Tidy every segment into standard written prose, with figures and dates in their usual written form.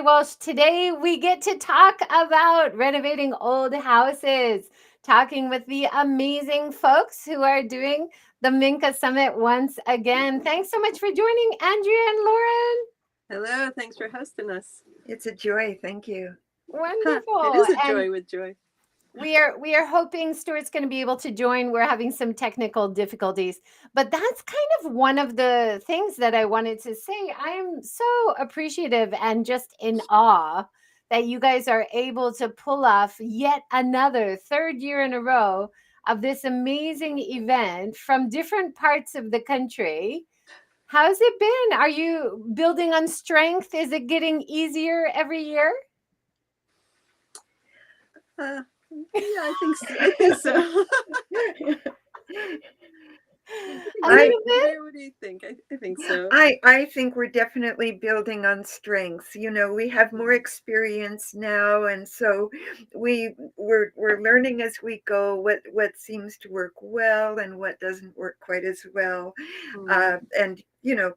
JJWalsh. Today we get to talk about renovating old houses, talking with the amazing folks who are doing the Minka Summit once again. Thanks so much for joining, Andrea and Lauren. Hello, thanks for hosting us. It's a joy. Thank you. Wonderful. It is a And joy with joy. we are hoping Stuart's going to be able to join. We're having some technical difficulties, but that's kind of one of the things that I wanted to say. I am so appreciative and just in awe that you guys are able to pull off yet another third year in a row of this amazing event from different parts of the country. How's it been? Are you building on strength? Is it getting easier every year? Yeah, I think so. A little bit. Andrea, what do you think? I think so. I think we're definitely building on strengths. We have more experience now, and so we're learning as we go what seems to work well and what doesn't work quite as well, and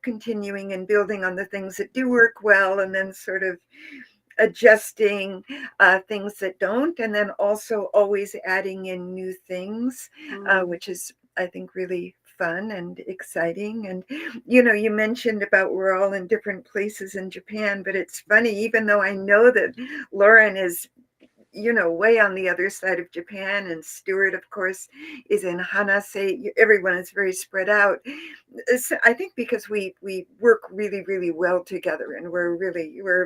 continuing and building on the things that do work well, and then sort of adjusting things that don't, and then also always adding in new things, which is, I think, really fun and exciting. And you mentioned about we're all in different places in Japan, but it's funny, even though I know that Lauren is way on the other side of Japan, and Stuart, of course, is in Hanase. Everyone is very spread out. I think because we work really, really well together, and we're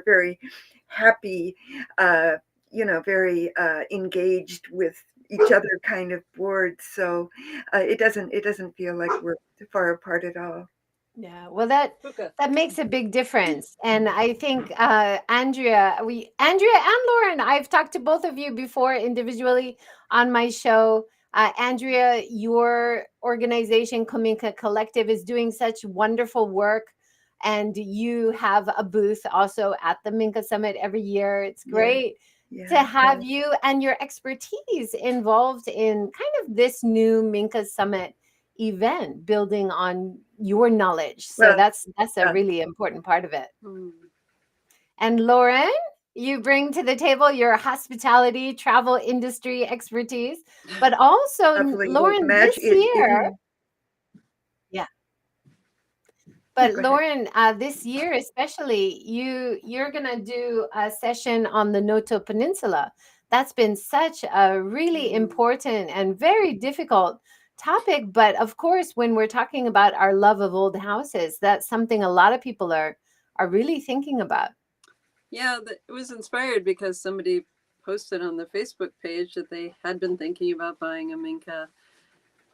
very happy, very engaged with each other kind of board. So it doesn't feel like we're far apart at all. Yeah, well, that makes a big difference, and I think Andrea and Lauren, I've talked to both of you before individually on my show. Andrea, your organization, Minka Collective, is doing such wonderful work, and you have a booth also at the Minka Summit every year. It's great to have you and your expertise involved in kind of this new Minka Summit event, building on your knowledge. So that's a really important part of it. And Lauren, you bring to the table your hospitality, travel industry expertise, but also Lauren, this year. Yeah. But Lauren, this year especially, you're gonna do a session on the Noto Peninsula. That's been such a really important and very difficult topic. But of course, when we're talking about our love of old houses, that's something a lot of people are really thinking about. Yeah, it was inspired because somebody posted on the Facebook page that they had been thinking about buying a Minka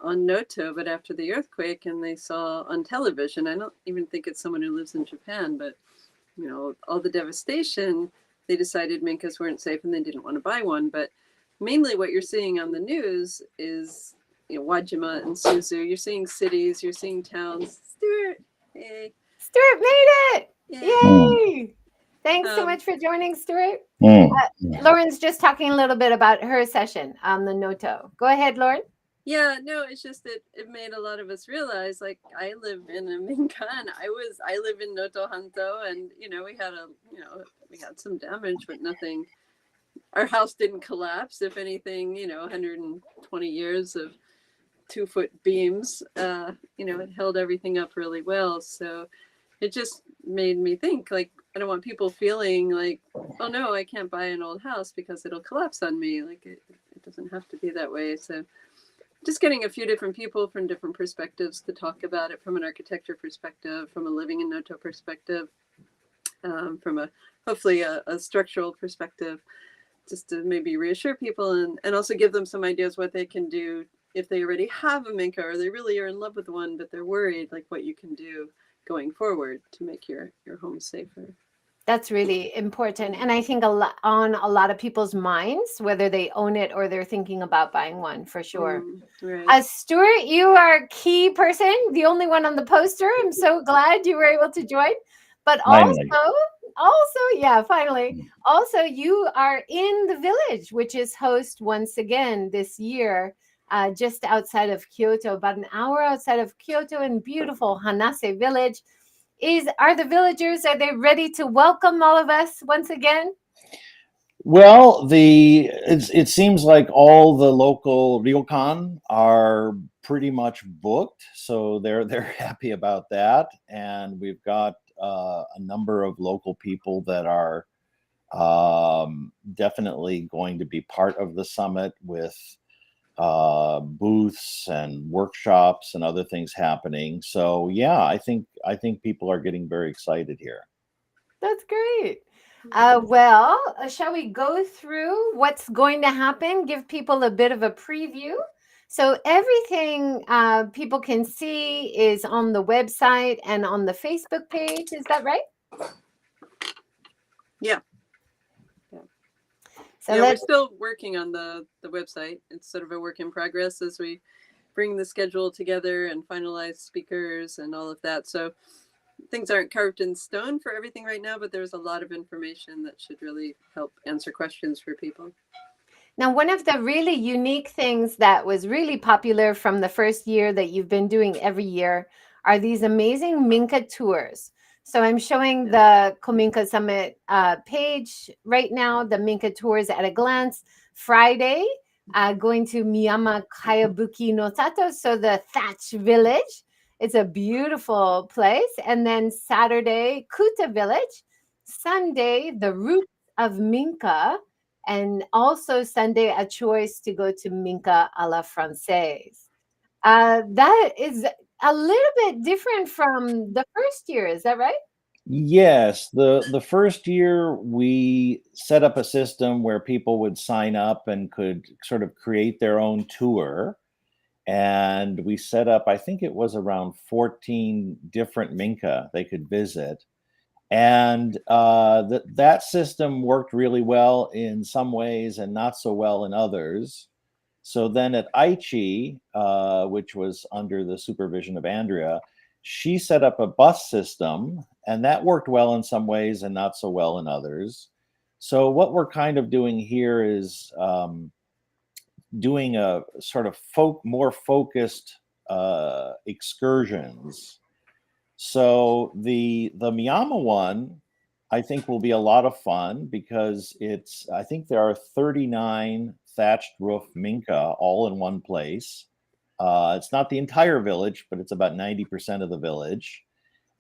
on Noto, but after the earthquake, and they saw on television, I don't even think it's someone who lives in Japan, but all the devastation, they decided Minkas weren't safe and they didn't want to buy one. But mainly what you're seeing on the news is Wajima and Suzu. You're seeing cities, you're seeing towns. Stuart, hey. Stuart made it! Yay! Thanks so much for joining, Stuart. Lauren's just talking a little bit about her session on the Noto. Go ahead, Lauren. Yeah, no, it's just that it made a lot of us realize, like, I live in a Minka, and I live in Noto Hanto, and we had some damage, but nothing. Our house didn't collapse. If anything, 120 years of 2-foot beams, it held everything up really well. So it just made me think, like, I don't want people feeling like, oh no, I can't buy an old house because it'll collapse on me. Like, it doesn't have to be that way. So just getting a few different people from different perspectives to talk about it, from an architecture perspective, from a living in Noto perspective, from hopefully a structural perspective, just to maybe reassure people and also give them some ideas what they can do if they already have a Minka or they really are in love with one, but they're worried, like what you can do going forward to make your home safer. That's really important. And I think on a lot of people's minds, whether they own it or they're thinking about buying one, for sure. Right. Stuart, you are a key person, the only one on the poster. I'm so glad you were able to join. But also, yeah, finally. Also, you are in the village, which is host once again this year, just outside of Kyoto, about an hour outside of Kyoto, in beautiful Hanase Village. Are the villagers, are they ready to welcome all of us once again? Well, it seems like all the local ryokan are pretty much booked, so they're happy about that, and we've got a number of local people that are definitely going to be part of the summit with booths and workshops and other things happening. So yeah, I think people are getting very excited here. That's great. Mhm. Well, shall we go through what's going to happen? Give people a bit of a preview. So, everything people can see is on the website and on the Facebook page. Is that right? Yeah. Yeah. So, Yeah, we're let's, still working on the website. It's sort of a work in progress as we bring the schedule together and finalize speakers and all of that. So things aren't carved in stone for everything right now, but there's a lot of information that should really help answer questions for people. now, one of the really unique things that was really popular from the first year that you've been doing every year are these amazing Minka tours. So I'm showing the Minka Summit page right now, the Minka tours at a glance. Friday, going to Miyama Kayabuki no Tato, so the Thatch Village. It's a beautiful place. And then Saturday, Kuta Village. Sunday, the roots of Minka, and also Sunday a choice to go to Minka a la Francaise. That is a little bit different from the first year. Is that right? Yes, the first year we set up a system where people would sign up and could sort of create their own tour. And we set up, I think it was around 14 different Minka they could visit. And that system worked really well in some ways and not so well in others. So then at Aichi, which was under the supervision of Andrea, she set up a bus system, and that worked well in some ways and not so well in others. So what we're kind of doing here is doing a sort of more focused excursions. So the Miyama one, I think will be a lot of fun because I think there are 39 thatched roof Minka all in one place. It's not the entire village, but it's about 90% of the village.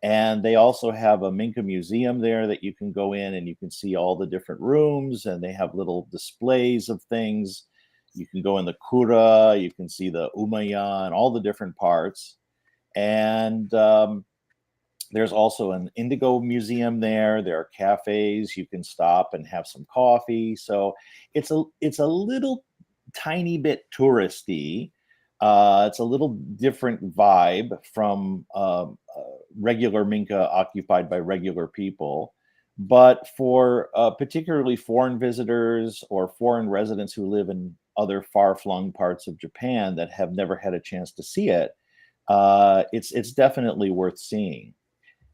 And they also have a Minka museum there that you can go in and you can see all the different rooms, and they have little displays of things. You can go in the Kura, you can see the Umaya and all the different parts. And there's also an indigo museum there. There are cafes you can stop and have some coffee. So it's a little tiny bit touristy. It's a little different vibe from regular Minka occupied by regular people. But for particularly foreign visitors or foreign residents who live in other far-flung parts of Japan that have never had a chance to see it, it's definitely worth seeing.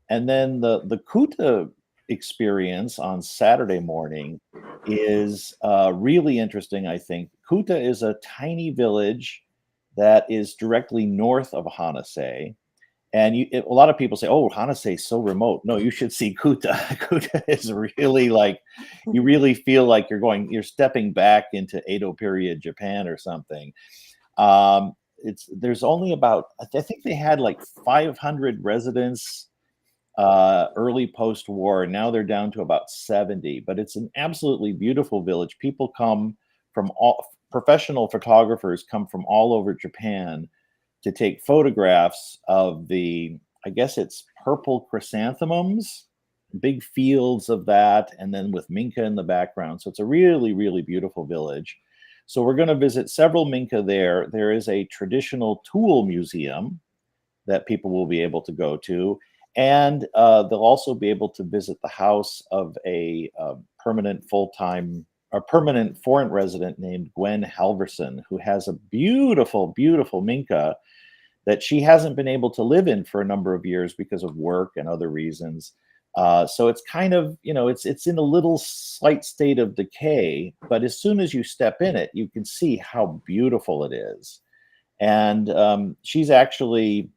And then the Kuta experience on Saturday morning is really interesting, I think. Kuta is a tiny village that is directly north of Hanase. And a lot of people say, oh, Hanase is so remote. No, you should see Kuta. Kuta is really like, you really feel like you're stepping back into Edo period Japan or something. There's only about, I think they had like 500 residents early post-war. Now they're down to about 70, but it's an absolutely beautiful village. People come from professional photographers come from all over Japan to take photographs of I guess it's purple chrysanthemums, big fields of that, and then with Minka in the background. So it's a really, really beautiful village. So we're going to visit several Minka there. There is a traditional tool museum that people will be able to go to. And they'll also be able to visit the house of a permanent foreign resident named Gwen Halverson, who has a beautiful, beautiful Minka that she hasn't been able to live in for a number of years because of work and other reasons. So it's kind of, it's in a little slight state of decay, but as soon as you step in it, you can see how beautiful it is. And she's actually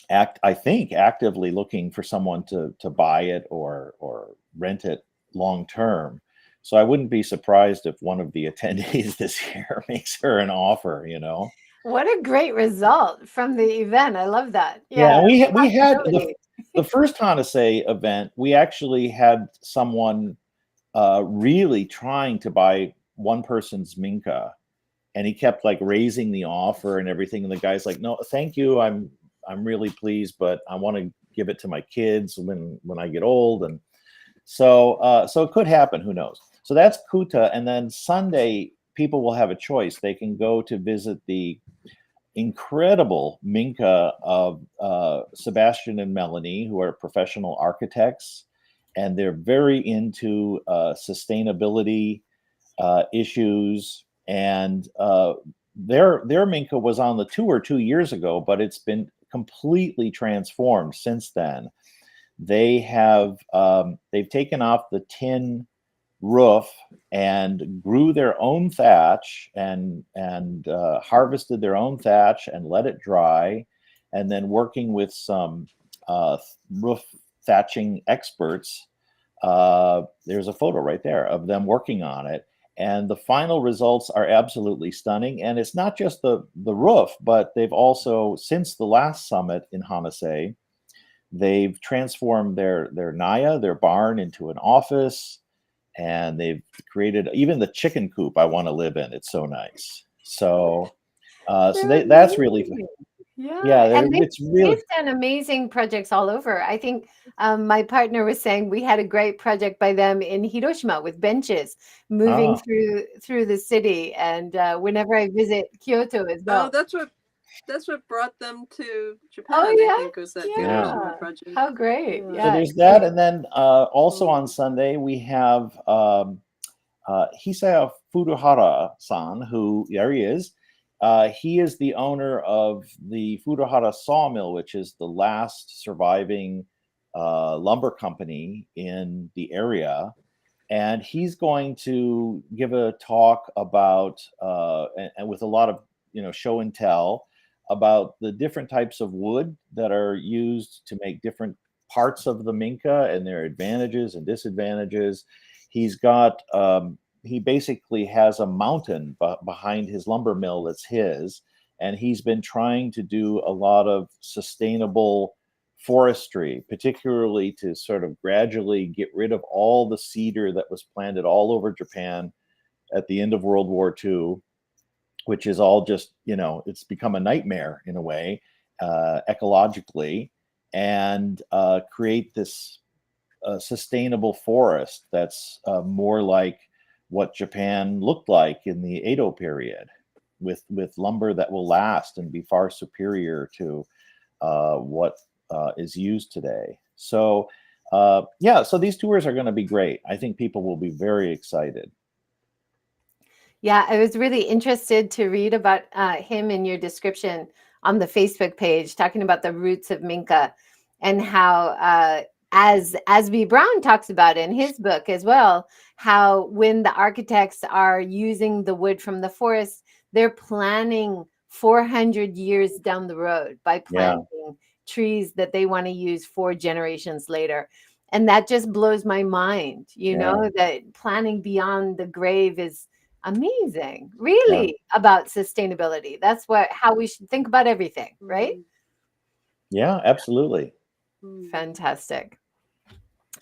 I think, actively looking for someone to buy it or rent it long term. So I wouldn't be surprised if one of the attendees this year makes her an offer, you know. What a great result from the event. I love that. Yeah, Yeah, and we had possibility. the first Hanase event, we actually had someone really trying to buy one person's Minka, and he kept like raising the offer and everything, and the guy's like, no, thank you, I'm really pleased, but I want to give it to my kids when I get old. And so it could happen, who knows. So that's Kuta. And then Sunday people will have a choice. They can go to visit the incredible Minka of Sebastian and Melanie, who are professional architects, and they're very into sustainability issues. And their Minka was on the tour 2 years ago, but it's been completely transformed since then. They've taken off the tin roof and grew their own thatch and harvested their own thatch and let it dry, and then working with some roof thatching experts. There's a photo right there of them working on it, and the final results are absolutely stunning. And it's not just the roof, but they've also, since the last summit in Hanase, they've transformed their Naya, their barn, into an office, and they've created even the chicken coop I want to live in. It's so nice. So They're that's really amazing. yeah. Yeah, and It's really they've done amazing projects all over. I think my partner was saying we had a great project by them in Hiroshima with benches moving ah through the city, and whenever I visit Kyoto as Oh, well. that's what brought them to Oh Japan. I yeah, think was that yeah. Hiroshima yeah. project. How great! Yeah. So Yeah, there's that, and then also on Sunday we have Hisaya Furuhara-san, who there he is. He is the owner of the Furuhara Sawmill, which is the last surviving lumber company in the area. And he's going to give a talk about, and with a lot of show and tell about the different types of wood that are used to make different parts of the Minka and their advantages and disadvantages. He's got he basically has a mountain behind his lumber mill that's his, and he's been trying to do a lot of sustainable forestry, particularly to sort of gradually get rid of all the cedar that was planted all over Japan at the end of World War II, which is all just, it's become a nightmare in a way, ecologically, and create this sustainable forest that's more like what Japan looked like in the Edo period, with lumber that will last and be far superior to what is used today. So yeah, so these tours are going to be great. I think people will be very excited. yeah. I was really interested to read about him in your description on the Facebook page, talking about the roots of Minka and how, as B. Brown talks about in his book as well, how when the architects are using the wood from the forest, they're planning 400 years down the road by Yeah, planting trees that they want to use 4 generations later. And that just blows my mind, yeah, that planning beyond the grave is amazing, yeah, really, about sustainability. That's how we should think about everything, right? yeah, absolutely. Fantastic.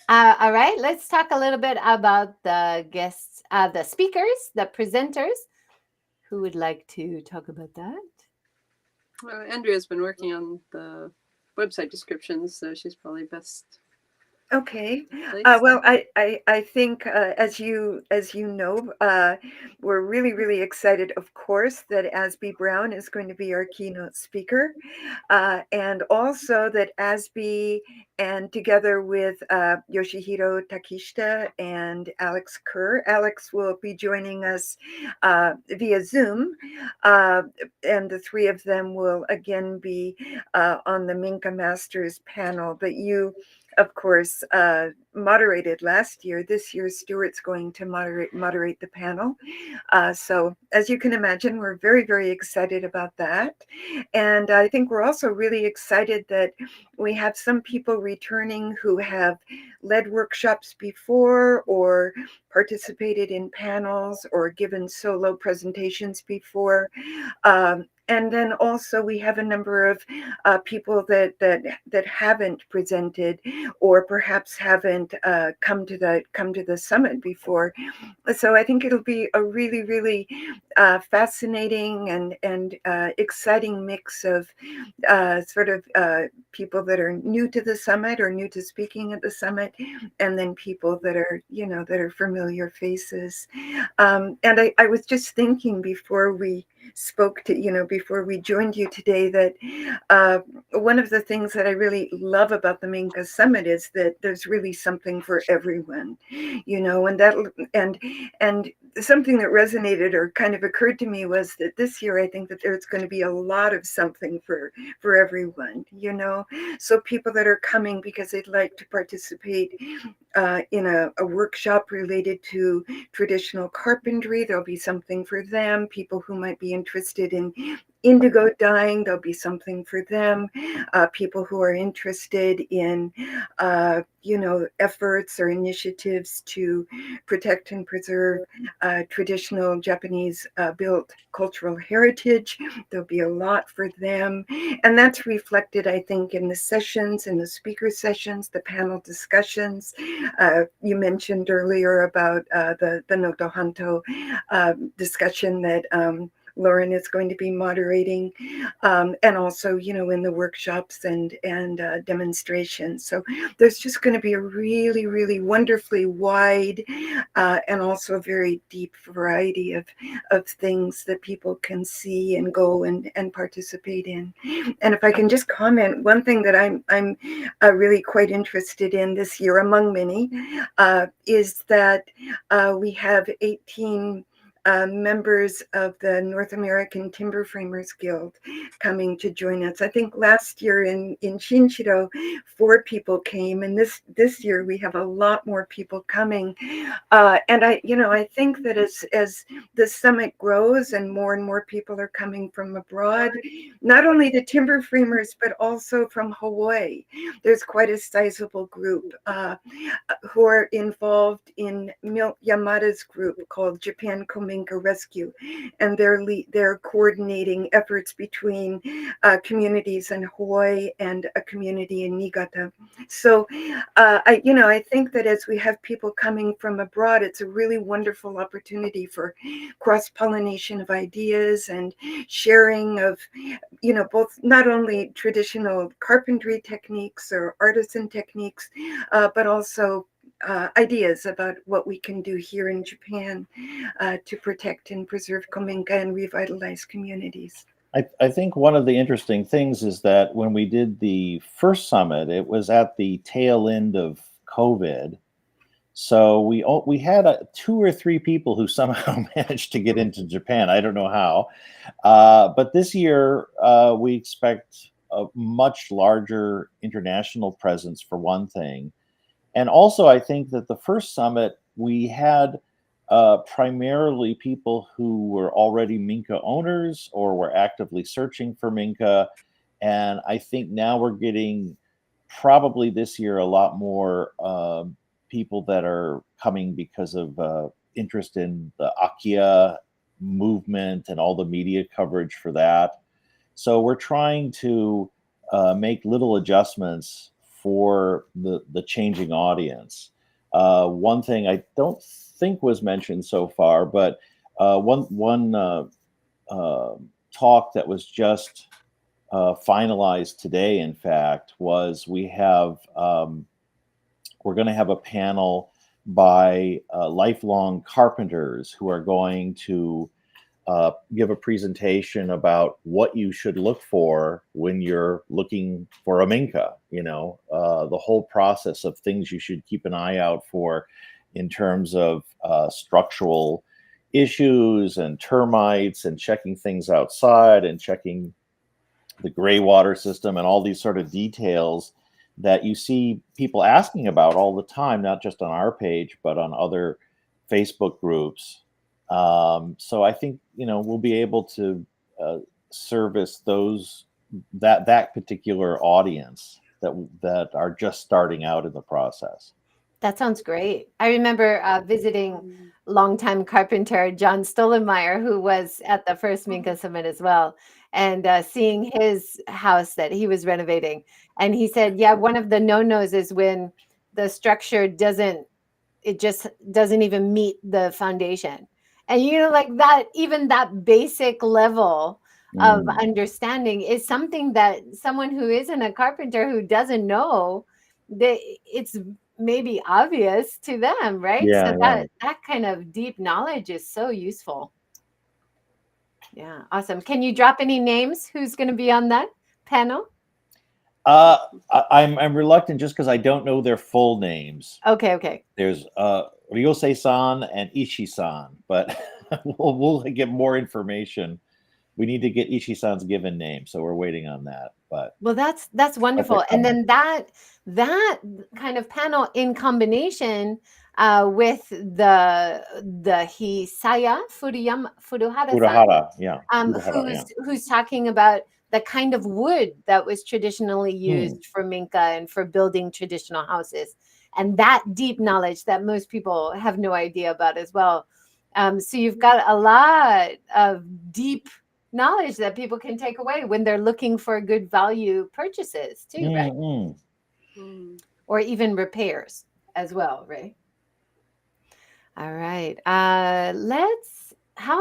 All right, let's talk a little bit about the guests, the speakers, the presenters. Who would like to talk about that? Andrea's been working on the website descriptions, so she's probably best. Okay. Please. Well, I think as you know, we're really excited, of course, that Asby Brown is going to be our keynote speaker, and also that Asby, and together with Yoshihiro Takishita and Alex Kerr, Alex will be joining us via Zoom, and the three of them will again be on the Minka Masters panel. But you of course, moderated last year. This year, Stuart's going to moderate the panel. So as you can imagine, we're very, very excited about that. And I think we're also really excited that we have some people returning who have led workshops before or participated in panels or given solo presentations before. And then also we have a number of people that haven't presented or perhaps haven't come to the summit before. So I think it'll be a really, really fascinating and exciting mix of sort of people that are new to the summit or new to speaking at the summit, and then people that are, that are familiar faces. And I was just thinking before we spoke to, before we joined you today, that one of the things that I really love about the Minka Summit is that there's really something for everyone, and something that resonated or kind of occurred to me was that this year I think that there's going to be a lot of something for everyone, so people that are coming because they'd like to participate in a workshop related to traditional carpentry, there'll be something for them. People who might be interested in indigo dyeing, there'll be something for them. People who are interested in, efforts or initiatives to protect and preserve traditional Japanese built cultural heritage, there'll be a lot for them. And that's reflected, I think, in the sessions, in the speaker sessions, the panel discussions. You mentioned earlier about the Noto Hanto discussion that Lauren is going to be moderating, and also, in the workshops and demonstrations. So there's just going to be a really, really wonderfully wide and also a very deep variety of things that people can see and go and participate in. And if I can just comment, one thing that I'm really quite interested in this year, among many, is that we have 18 members of the North American Timber Framers Guild coming to join us. I think last year in Shinshiro, 4 people came, and this year we have a lot more people coming. And I think that as the summit grows and more people are coming from abroad, not only the timber framers but also from Hawaii, there's quite a sizable group who are involved in Yamada's group called Japan Kominka Rescue, and they're coordinating efforts between communities in Hawaii and a community in Niigata. So I think that as we have people coming from abroad, it's a really wonderful opportunity for cross-pollination of ideas and sharing of both not only traditional carpentry techniques or artisan techniques, but also ideas about what we can do here in Japan to protect and preserve kominka and revitalize communities. I think one of the interesting things is that when we did the first summit, it was at the tail end of COVID. So we had 2 or 3 people who somehow managed to get into Japan. I don't know how. But this year, we expect a much larger international presence, for one thing. And also, I think that the first summit, we had primarily people who were already Minka owners or were actively searching for Minka. And I think now we're getting probably this year a lot more people that are coming because of interest in the Akiya movement and all the media coverage for that. So we're trying to make little adjustments for the changing audience. One thing I don't think was mentioned so far, but one talk that was just finalized today, in fact, was we're going to have a panel by lifelong carpenters who are going to give a presentation about what you should look for when you're looking for a Minka, the whole process of things you should keep an eye out for in terms of structural issues and termites and checking things outside and checking the gray water system and all these sort of details that you see people asking about all the time, not just on our page, but on other Facebook groups. So I think, we'll be able to service that particular audience that are just starting out in the process. That sounds great. I remember visiting longtime carpenter John Stolenmeyer, who was at the first Minka Summit as well, and seeing his house that he was renovating. And he said, yeah, one of the no-nos is when the structure just doesn't even meet the foundation. And like that, even that basic level of understanding is something that someone who isn't a carpenter, who doesn't know, that it's maybe obvious to them, right? Yeah, So that kind of deep knowledge is so useful. Yeah, awesome. Can you drop any names? Who's going to be on that panel? I'm reluctant just because I don't know their full names. Okay. There's Ryosei-san and Ishii-san, but we'll get more information. We need to get Ishii-san's given name, so we're waiting on that. But well, that's wonderful. And then that kind of panel in combination with the Hisaya Furuhara-san, yeah, who's talking about the kind of wood that was traditionally used for Minka and for building traditional houses, and that deep knowledge that most people have no idea about as well. So you've got a lot of deep knowledge that people can take away when they're looking for good value purchases too, right? Or even repairs as well, right? All right. How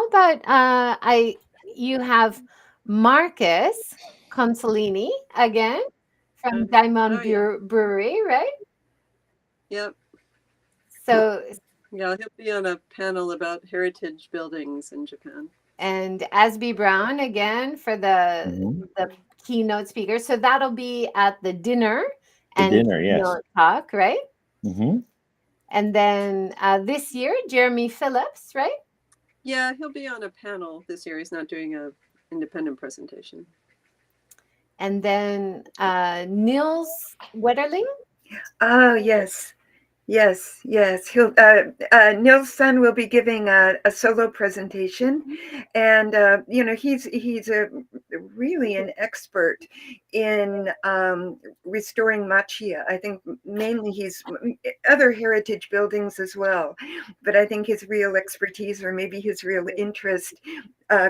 about you have Marcus Consolini again from Diamond Brewery, right? Yep. So yeah, he'll be on a panel about heritage buildings in Japan. And Asby Brown again for the keynote speaker. So that'll be at the dinner yes. talk, right? Mm-hmm. And then this year, Jeremy Phillips, right? Yeah, he'll be on a panel this year. He's not doing an independent presentation. And then Niels Wetterling. Oh, yes. He'll Nils Sun will be giving a solo presentation, and he's really an expert in restoring machiya. I think mainly he's other heritage buildings as well, but I think his real expertise, or maybe his real interest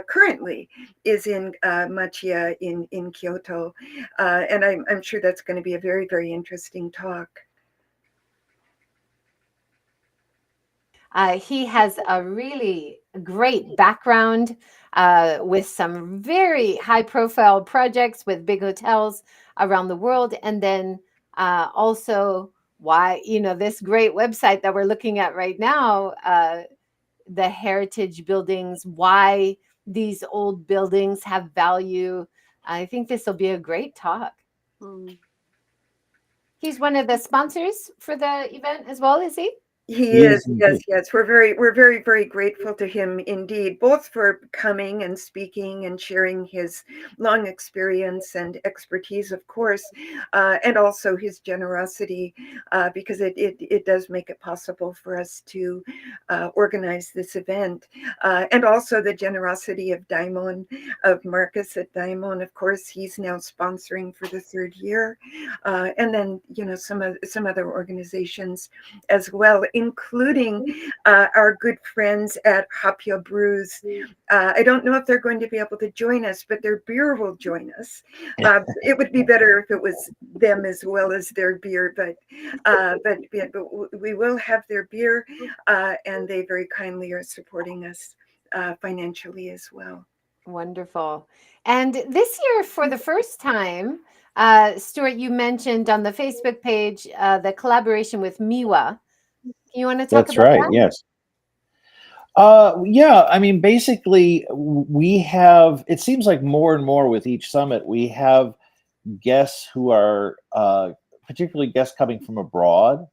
currently, is in machiya in Kyoto, and I'm sure that's going to be a very, very interesting talk. He has a really great background with some very high-profile projects with big hotels around the world, and then also this great website that we're looking at right now, the heritage buildings, why these old buildings have value. I think this will be a great talk. He's one of the sponsors for the event as well, is he? He is, yes. We're very, very grateful to him indeed, both for coming and speaking and sharing his long experience and expertise, of course, and also his generosity, because it does make it possible for us to organize this event, and also the generosity of Daimon, of Marcus at Daimon. Of course, he's now sponsoring for the third year, and then some other organizations as well, including our good friends at Hapya Brews. I don't know if they're going to be able to join us, but their beer will join us. It would be better if it was them as well as their beer, but we will have their beer, and they very kindly are supporting us financially as well. Wonderful. And this year, for the first time, Stuart, you mentioned on the Facebook page the collaboration with Miwa. You want to talk about that? Yes. I mean, basically, we have, it seems like more and more with each summit, we have guests who are, particularly guests coming from abroad,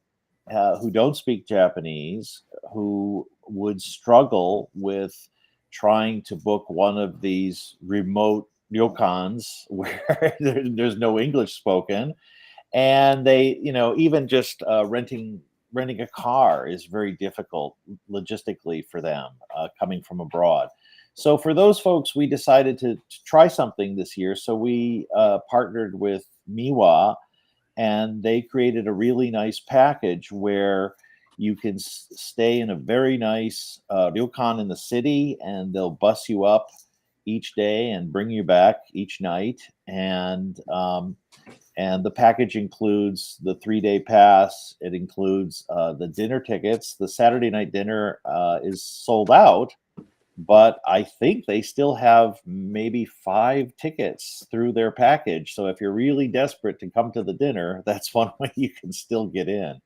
who don't speak Japanese, who would struggle with trying to book one of these remote ryokans where there's no English spoken. and they, even just renting a car is very difficult logistically for them coming from abroad. So for those folks, we decided to try something this year. So we partnered with Miwa, and they created a really nice package where you can stay in a very nice ryokan in the city, and they'll bus you up each day and bring you back each night. And the package includes the 3-day pass. It includes the dinner tickets. The Saturday night dinner is sold out, but I think they still have maybe 5 tickets through their package. So if you're really desperate to come to the dinner, that's one way you can still get in.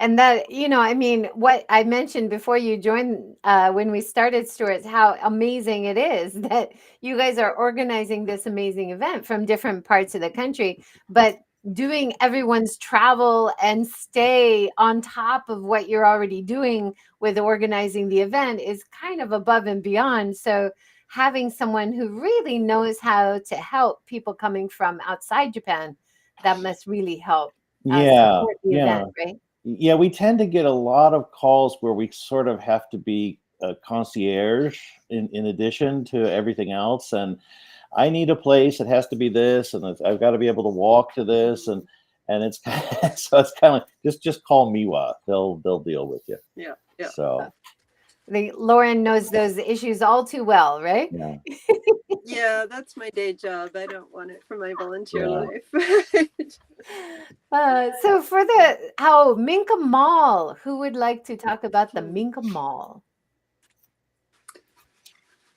And that, I mean, what I mentioned before you joined, when we started, Stuart, how amazing it is that you guys are organizing this amazing event from different parts of the country, but doing everyone's travel and stay on top of what you're already doing with organizing the event is kind of above and beyond. So having someone who really knows how to help people coming from outside Japan, that must really help support the event, right? Yeah, we tend to get a lot of calls where we sort of have to be a concierge in addition to everything else. And I need a place. It has to be this, and I've got to be able to walk to this, and it's so it's kind of like just call Miwa. They'll deal with you. Yeah. So Lauren knows those issues all too well, right? yeah. Yeah, that's my day job. I don't want it for my volunteer life. So for Minka Mall, who would like to talk about the Minka Mall?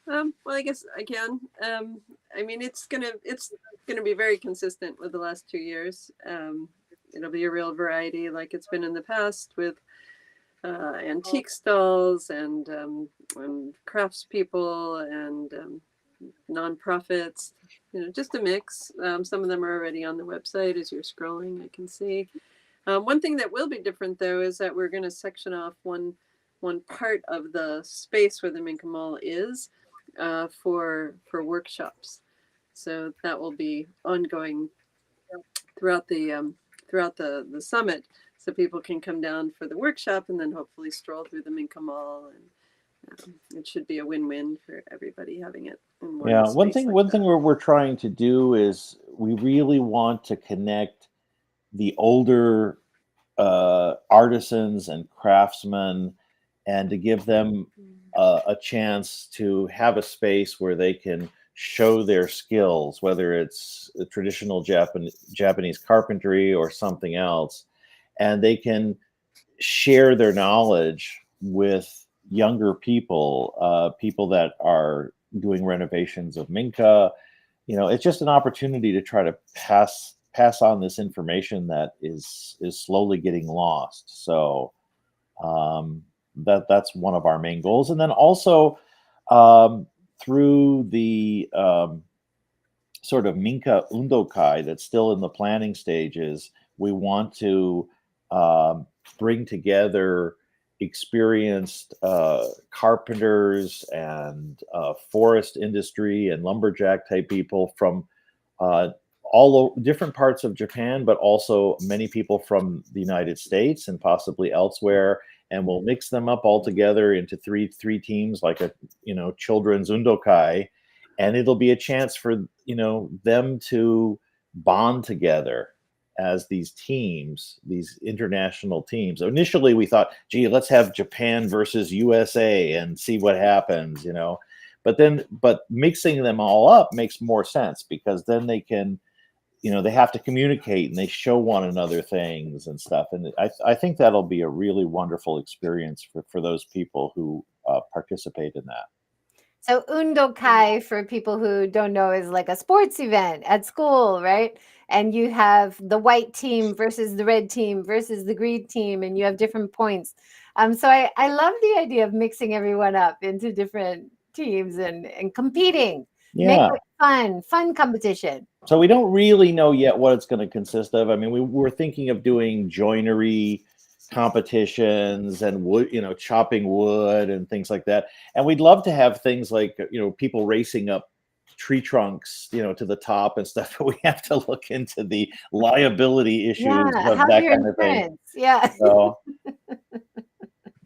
Well, I guess I can. I mean, it's gonna be very consistent with the last 2 years. It'll be a real variety, like it's been in the past, with antique stalls and craftspeople and nonprofits. Just a mix. Some of them are already on the website as you're scrolling. I can see. One thing that will be different, though, is that we're going to section off one part of the space where the Minka Mall is for workshops. So that will be ongoing throughout the summit, so people can come down for the workshop and then hopefully stroll through the Minka Mall, and it should be a win-win for everybody having it. One thing we're trying to do is we really want to connect the older artisans and craftsmen, and to give them a chance to have a space where they can show their skills, whether it's a traditional Japanese carpentry or something else, and they can share their knowledge with younger people, people that are doing renovations of Minka. It's just an opportunity to try to pass on this information that is slowly getting lost. So that's one of our main goals. And then also through the sort of Minka Undokai that's still in the planning stages, we want to bring together experienced carpenters and forest industry and lumberjack type people from all different parts of Japan, but also many people from the United States and possibly elsewhere. And we'll mix them up all together into three teams, like a children's undokai, and it'll be a chance for them to bond together as these teams, these international teams. Initially, we thought, gee, let's have Japan versus USA and see what happens, But mixing them all up makes more sense, because then they can, they have to communicate and they show one another things and stuff. And I think that'll be a really wonderful experience for those people who participate in that. So Undokai, for people who don't know, is like a sports event at school, right? And you have the white team versus the red team versus the green team, and you have different points. So I love the idea of mixing everyone up into different teams and competing. Yeah. Make it fun competition. So we don't really know yet what it's going to consist of. I mean, we're thinking of doing joinery competitions and wood, chopping wood and things like that. And we'd love to have things like, people racing up tree trunks, to the top and stuff, but we have to look into the liability issues Yeah, of how's that your kind of thing. insurance? Yeah. So,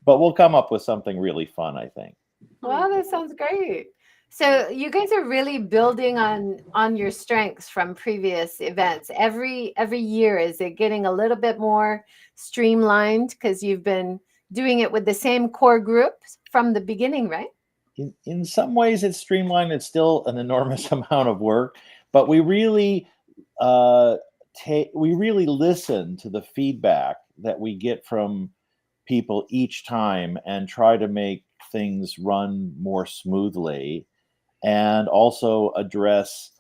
but we'll come up with something really fun, I think. Wow, that sounds great. So you guys are really building on your strengths from previous events. Every year, is it getting a little bit more streamlined because you've been doing it with the same core group from the beginning, right? In some ways it's streamlined. It's still an enormous amount of work, but we really listen to the feedback that we get from people each time and try to make things run more smoothly, and also address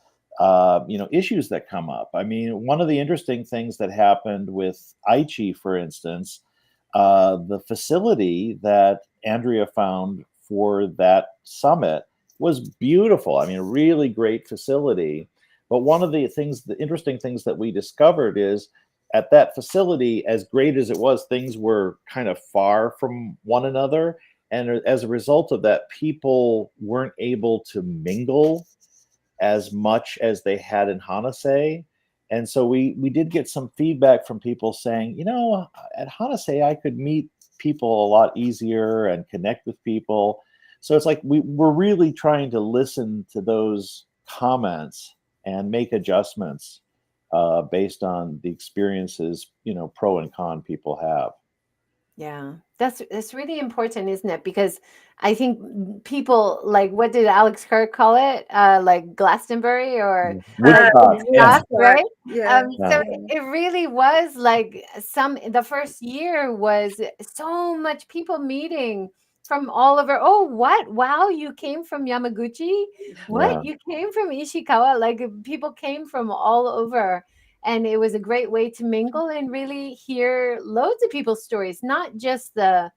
issues that come up. I mean, one of the interesting things that happened with Aichi, for instance, the facility that Andrea found for that summit was beautiful. I mean, a really great facility. But one of the interesting things that we discovered is at that facility, as great as it was, things were kind of far from one another. And as a result of that, people weren't able to mingle as much as they had in Hanase. And so we did get some feedback from people saying, at Hanase, I could meet people a lot easier and connect with people. So it's like we're really trying to listen to those comments and make adjustments based on the experiences, pro and con people have. Yeah, that's really important, isn't it? Because I think people, like, what did Alex Kirk call it? Like Glastonbury or Woodstock, yeah. Woodstock, right? Yeah. So it really was like the first year was so much people meeting from all over. Oh, what? Wow, you came from Yamaguchi? What? Yeah. You came from Ishikawa? Like people came from all over. And it was a great way to mingle and really hear loads of people's stories, not just the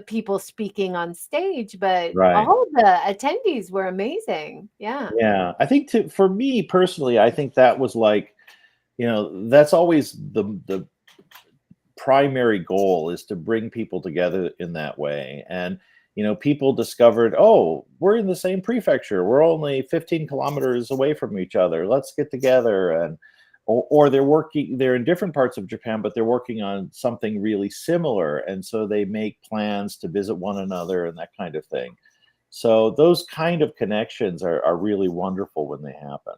people speaking on stage, but Right. all the attendees were amazing. Yeah. Yeah. I think for me personally, I think that was like, that's always the primary goal, is to bring people together in that way. And, people discovered, oh, we're in the same prefecture. We're only 15 kilometers away from each other. Let's get together. And, or they're in different parts of Japan, but they're working on something really similar. And so they make plans to visit one another and that kind of thing. So those kind of connections are really wonderful when they happen.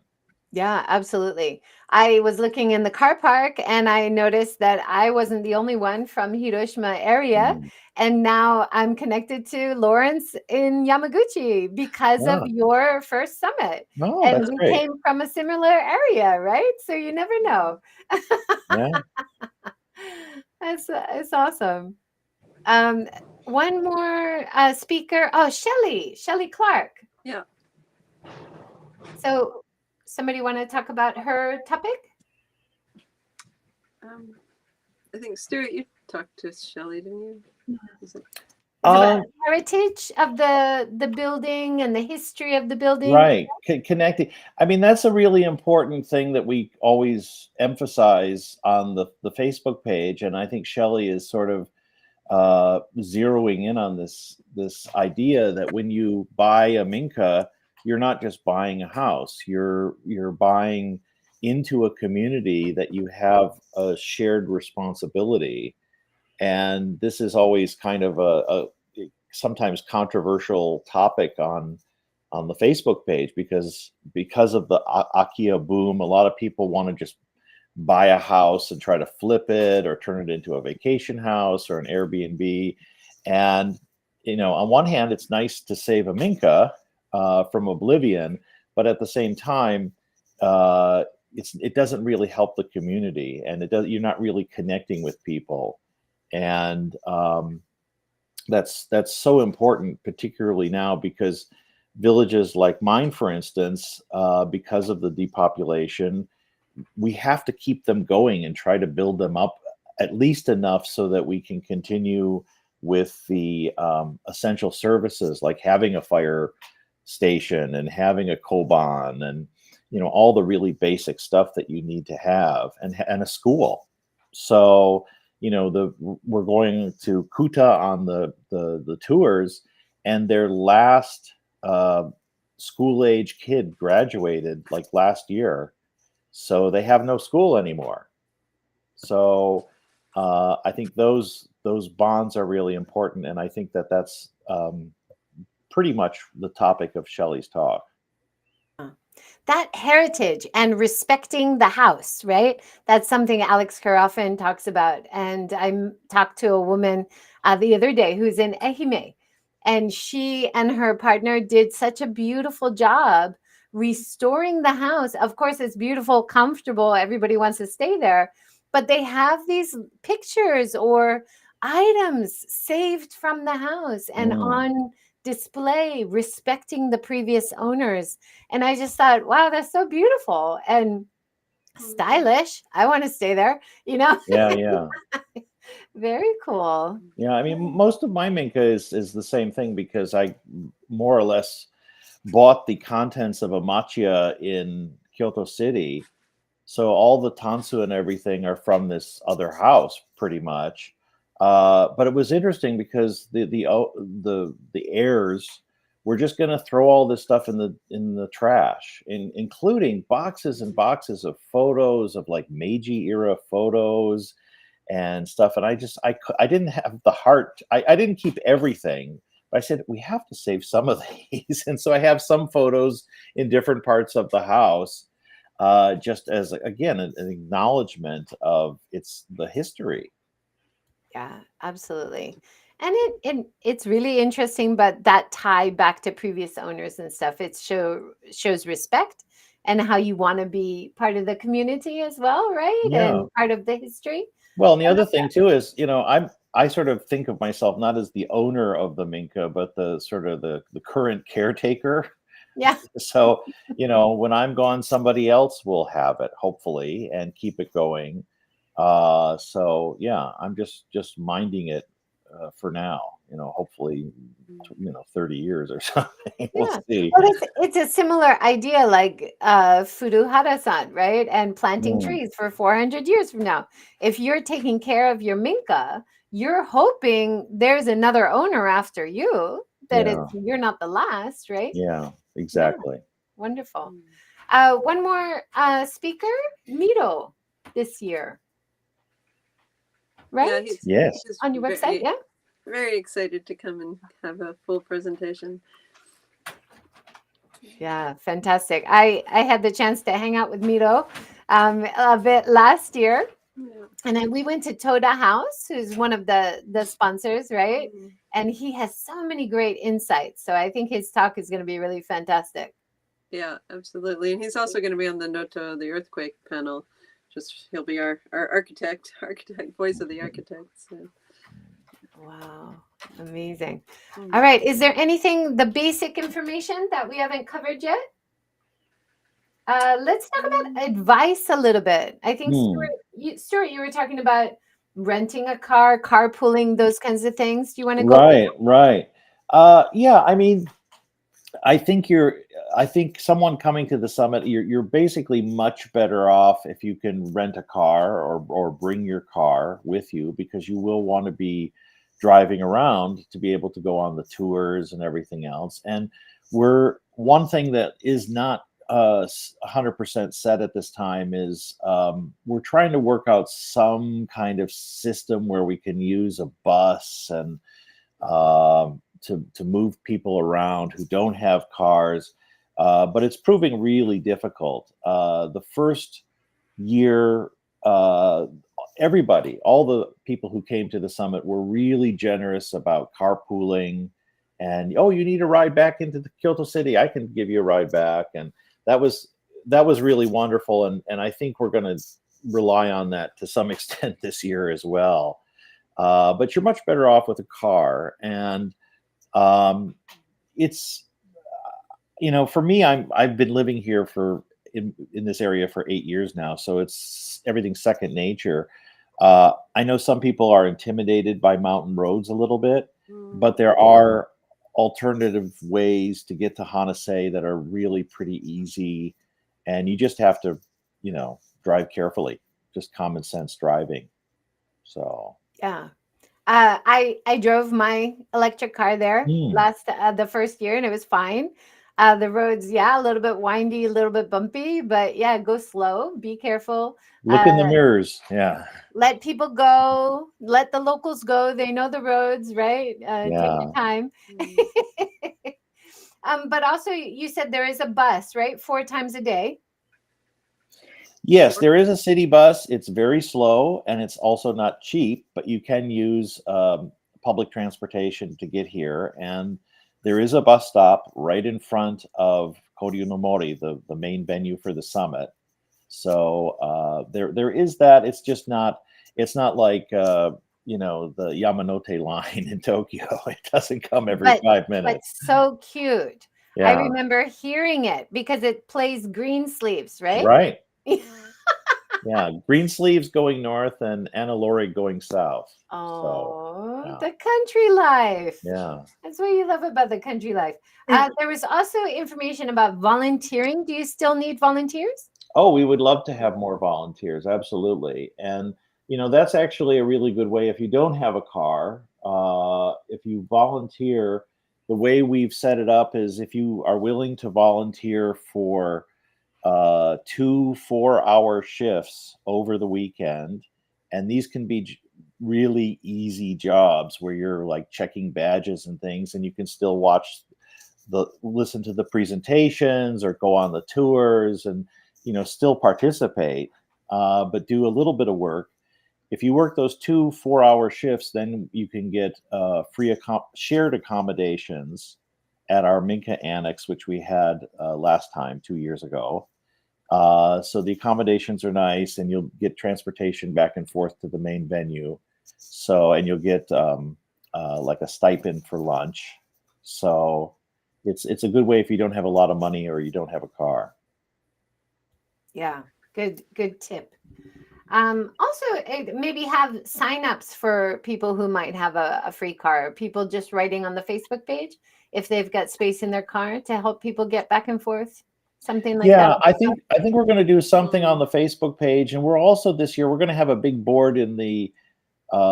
Yeah, absolutely. I was looking in the car park and I noticed that I wasn't the only one from Hiroshima area. And now I'm connected to Lawrence in Yamaguchi because of your first summit. Oh, And that's we great. came from a similar area, right? So you never know. Yeah. It's awesome. One more speaker. Oh, Shelley Clark. Yeah. So somebody want to talk about her topic? I think Stuart, you talked to Shelley, didn't you? It's about heritage of the building and the history of the building. Right. Connecting. I mean, that's a really important thing that we always emphasize on the Facebook page. And I think Shelley is sort of zeroing in on this idea that when you buy a Minka, you're not just buying a house. You're buying into a community that you have a shared responsibility. And this is always kind of a sometimes controversial topic on the Facebook page, because of the Akia boom, a lot of people want to just buy a house and try to flip it or turn it into a vacation house or an Airbnb. And, on one hand, it's nice to save a Minka from oblivion, but at the same time, it doesn't really help the community, and you're not really connecting with people. And that's so important, particularly now, because villages like mine, for instance, because of the depopulation, we have to keep them going and try to build them up at least enough so that we can continue with the essential services, like having a fire station and having a koban and all the really basic stuff that you need to have, and a school. So we're going to Kuta on the tours, and their last school-age kid graduated like last year, so they have no school anymore. So I think those bonds are really important, and I think that that's pretty much the topic of Shelley's talk. That heritage and respecting the house, right? That's something Alex Carafin talks about. And I talked to a woman the other day who's in Ehime, and she and her partner did such a beautiful job restoring the house. Of course, it's beautiful, comfortable. Everybody wants to stay there, but they have these pictures or items saved from the house and on display, respecting the previous owners. And I just thought, wow, that's so beautiful and stylish. I want to stay there, you know? Yeah. Very cool. Yeah, I mean, most of my Minka is the same thing, because I more or less bought the contents of a machiya in Kyoto City. So all the tansu and everything are from this other house, pretty much. But it was interesting because the heirs were just going to throw all this stuff in the trash, including boxes and boxes of photos of like Meiji era photos and stuff. And I didn't have the heart. I didn't keep everything. But I said, we have to save some of these. And so I have some photos in different parts of the house, just as, again, an acknowledgement of the history. Yeah, absolutely. And it's really interesting, but that tie back to previous owners and stuff, shows respect and how you want to be part of the community as well, right? Yeah. And part of the history. Well, and the other thing too is, I sort of think of myself not as the owner of the Minka, but the sort of the current caretaker. Yeah. So, when I'm gone, somebody else will have it, hopefully, and keep it going. So yeah, I'm just minding it for now. Hopefully, 30 years or something. We'll see. Well, it's a similar idea, like Furuhara-san, right? And planting trees for 400 years from now. If you're taking care of your Minka, you're hoping there's another owner after you, that you're not the last, right? Yeah, exactly. Yeah. Wonderful. One more speaker, Miro, this year. Right? Yeah, yes. On your website, yeah? Very excited to come and have a full presentation. Yeah, fantastic. I had the chance to hang out with Miro a bit last year. Yeah. And then we went to Toda House, who's one of the sponsors, right? Mm-hmm. And he has so many great insights. So I think his talk is going to be really fantastic. Yeah, absolutely. And he's also going to be on the Noto, the earthquake panel. He'll be our architect, voice of the architects. So. Wow, amazing. All right, is there anything, the basic information that we haven't covered yet? Let's talk about advice a little bit. I think, Stuart, you were talking about renting a car, carpooling, those kinds of things. Do you want to go? Right. Yeah, I mean, I think someone coming to the summit, you're basically much better off if you can rent a car or bring your car with you, because you will want to be driving around to be able to go on the tours and everything else. And one thing that is not 100% set at this time is we're trying to work out some kind of system where we can use a bus and to move people around who don't have cars, but it's proving really difficult. The first year, everybody, all the people who came to the summit were really generous about carpooling, and you need a ride back into the Kyoto City, I can give you a ride back, and that was really wonderful, and I think we're going to rely on that to some extent this year as well. But you're much better off with a car, and it's for me, I've been living here in this area for 8 years now, so it's everything's second nature. I know some people are intimidated by mountain roads a little bit, but there are alternative ways to get to Hanase that are really pretty easy, and you just have to drive carefully, just common sense driving. So yeah. I drove my electric car there the first year, and it was fine. The roads, yeah, a little bit windy, a little bit bumpy, but yeah, go slow, be careful. Look in the mirrors. Yeah. Let people go, let the locals go. They know the roads, right? Take Yeah. your time. Mm. But also, you said there is a bus, right? 4 times a day. Yes, there is a city bus. It's very slow and it's also not cheap, but you can use public transportation to get here. And there is a bus stop right in front of Koryonomori, the main venue for the summit. So there is that. It's just not. It's not like you know, the Yamanote line in Tokyo. It doesn't come every But 5 minutes. so cute. I Yeah. remember hearing it because it plays Green Sleeves, right? Right. Yeah. Green Sleeves going north and Annalore going south. So Oh, yeah. the country life. Yeah. That's what you love about the country life. There was also information about volunteering. Do you still need volunteers? Oh, we would love to have more volunteers. Absolutely. And you know, that's actually a really good way if you don't have a car, if you volunteer, the way we've set it up is if you are willing to volunteer for 2 4-hour shifts over the weekend, and these can be really easy jobs where you're like checking badges and things, and you can still watch listen to the presentations or go on the tours, and you know, still participate, but do a little bit of work. If you work those 2 4-hour shifts, then you can get free shared accommodations at our Minka Annex, which we had last time 2 years ago. So the accommodations are nice, and you'll get transportation back and forth to the main venue. So, and you'll get like a stipend for lunch. So it's a good way if you don't have a lot of money or you don't have a car. Yeah, good tip. Also, maybe have signups for people who might have a free car. People just writing on the Facebook page if they've got space in their car to help people get back and forth. Something like that. Yeah, I think we're going to do something on the Facebook page, and we're also this year we're going to have a big board in the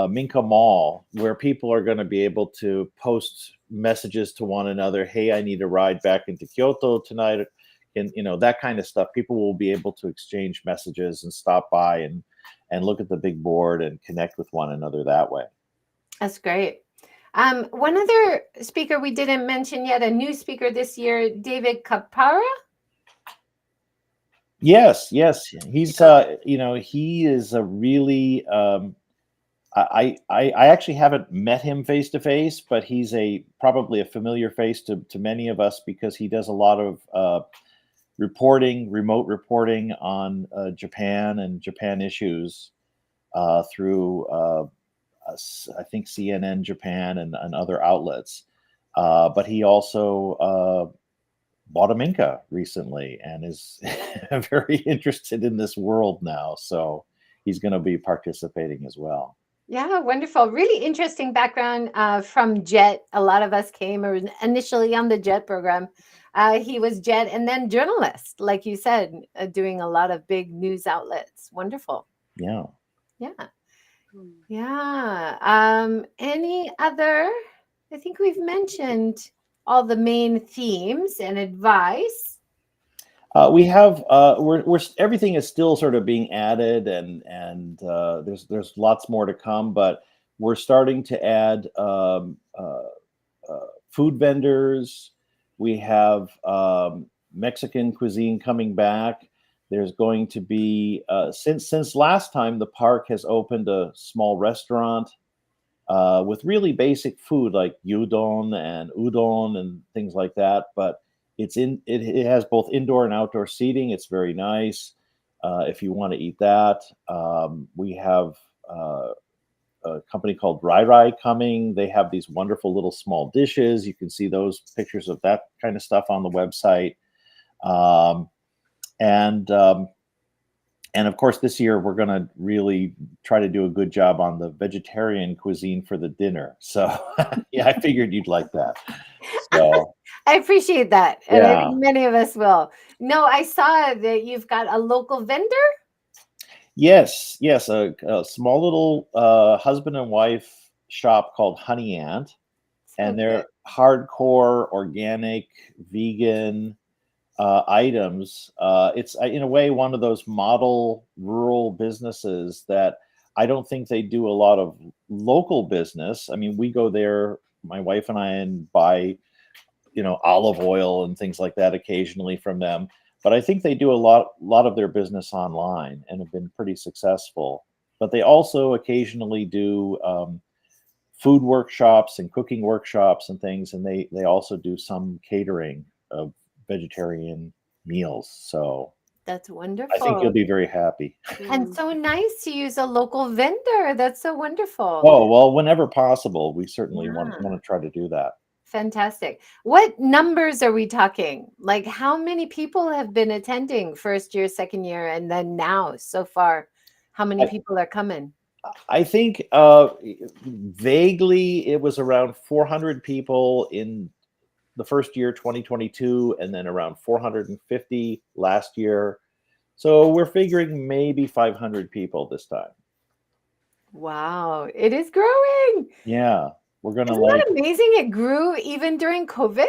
Minka Mall where people are going to be able to post messages to one another. Hey, I need a ride back into Kyoto tonight, and you know, that kind of stuff. People will be able to exchange messages and stop by and look at the big board and connect with one another that way. That's great. One other speaker we didn't mention yet, a new speaker this year, David Kapara. Yes, he's you know, he is a really I actually haven't met him face to face, but he's probably a familiar face to many of us because he does a lot of remote reporting on Japan and Japan issues through I think CNN Japan and other outlets. But he also bought a Minka recently and is very interested in this world now. So he's going to be participating as well. Yeah, wonderful. Really interesting background from JET. A lot of us came initially on the JET program. He was JET and then journalist, like you said, doing a lot of big news outlets. Wonderful. Yeah. Yeah. Yeah. Any other? I think we've mentioned all the main themes and advice. We have we're everything is still sort of being added, and there's lots more to come, but we're starting to add food vendors. We have Mexican cuisine coming back. There's going to be since last time the park has opened a small restaurant with really basic food like udon and things like that, but it has both indoor and outdoor seating. It's very nice if you want to eat that. We have a company called Rai Rai coming. They have these wonderful little small dishes. You can see those pictures of that kind of stuff on the website. And of course, this year we're going to really try to do a good job on the vegetarian cuisine for the dinner. So yeah, I figured you'd like that. So I appreciate that. And I yeah. think many of us will. No, I saw that you've got a local vendor. Yes, a small little husband and wife shop called Honey Ant. and they're hardcore organic vegan items. It's in a way one of those model rural businesses that I don't think they do a lot of local business. I mean, we go there, my wife and I, and buy, olive oil and things like that occasionally from them. But I think they do a lot of their business online and have been pretty successful. But they also occasionally do food workshops and cooking workshops and things, and they also do some catering of vegetarian meals. So That's wonderful. I think you'll be very happy. And so nice to use a local vendor. That's so wonderful. Oh, well, whenever possible, we certainly want to try to do that. Fantastic. What numbers are we talking? Like, how many people have been attending first year, second year, and then now so far? How many people are coming? I think vaguely it was around 400 people in the first year, 2022, and then around 450 last year. So we're figuring maybe 500 people this time. Wow, it is growing. Yeah, we're gonna Isn't that amazing? It grew even during COVID.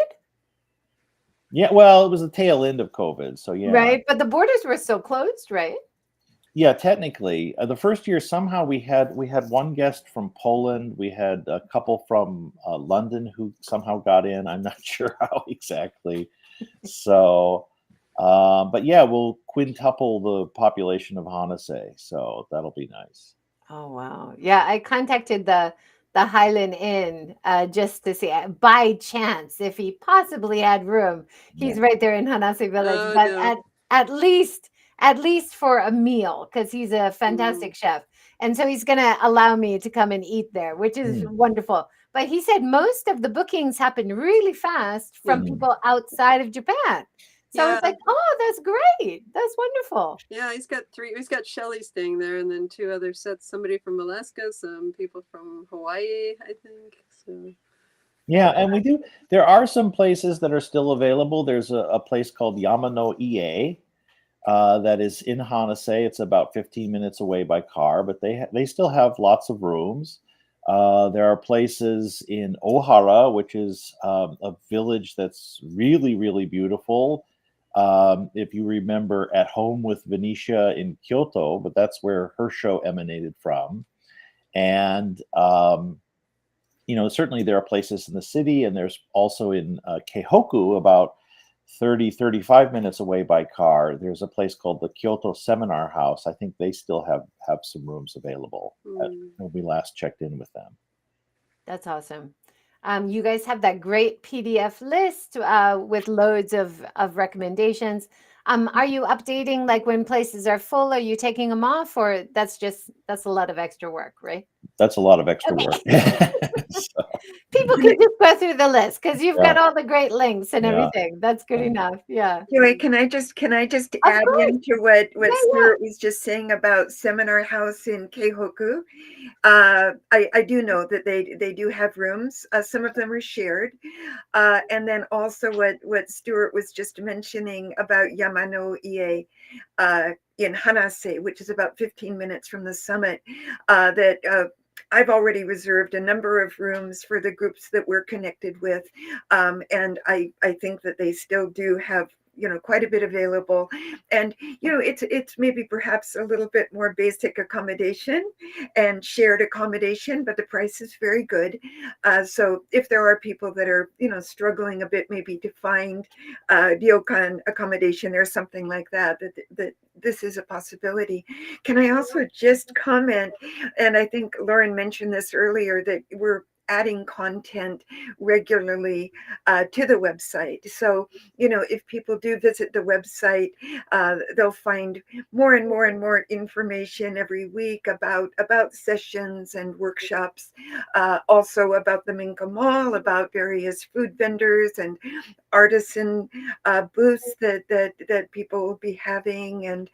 Yeah, well, it was the tail end of COVID, so yeah. Right, but the borders were still closed, right? Yeah, technically, the first year somehow we had one guest from Poland. We had a couple from London who somehow got in. I'm not sure how exactly. So, but yeah, we'll quintuple the population of Hanase, so that'll be nice. Oh wow, yeah. I contacted the Highland Inn just to see by chance if he possibly had room. He's right there in Hanase Village, but at least for a meal, because he's a fantastic chef. And so he's going to allow me to come and eat there, which is wonderful. But he said most of the bookings happen really fast from people outside of Japan. So it's like, oh, that's great. That's wonderful. Yeah, he's got Shelly staying there, and then 2 other sets, somebody from Alaska, some people from Hawaii, I think. So yeah, and there are some places that are still available. There's a place called Yamano Ie. That is in Hanase. It's about 15 minutes away by car, but they still have lots of rooms. There are places in Ohara, which is a village that's really, really beautiful. If you remember At Home with Venetia in Kyoto, but that's where her show emanated from. And, certainly there are places in the city, and there's also in Keihoku, about 35 minutes away by car. There's a place called the Kyoto Seminar House. I think they still have some rooms available when we last checked in with them. That's awesome. You guys have that great PDF list with loads of recommendations. Are you updating, like when places are full? Are you taking them off, or that's a lot of extra work, right? That's a lot of extra work. So. People can just go through the list because you've got all the great links and everything. That's good enough. Yeah. Joy, can I just add into what Stuart was just saying about Seminar House in Keihoku? I do know that they do have rooms. Some of them are shared. And then also what Stuart was just mentioning about Yamano Ie in Hanase, which is about 15 minutes from the summit, that I've already reserved a number of rooms for the groups that we're connected with. And I think that they still do have quite a bit available, and it's maybe perhaps a little bit more basic accommodation and shared accommodation, but the price is very good. So if there are people that are struggling a bit maybe to find ryokan accommodation or something like that this is a possibility. Can I also just comment, and I think Lauren mentioned this earlier, that we're adding content regularly to the website. So, if people do visit the website, they'll find more and more and more information every week about sessions and workshops, also about the Minka Mall, about various food vendors and artisan booths that people will be having, and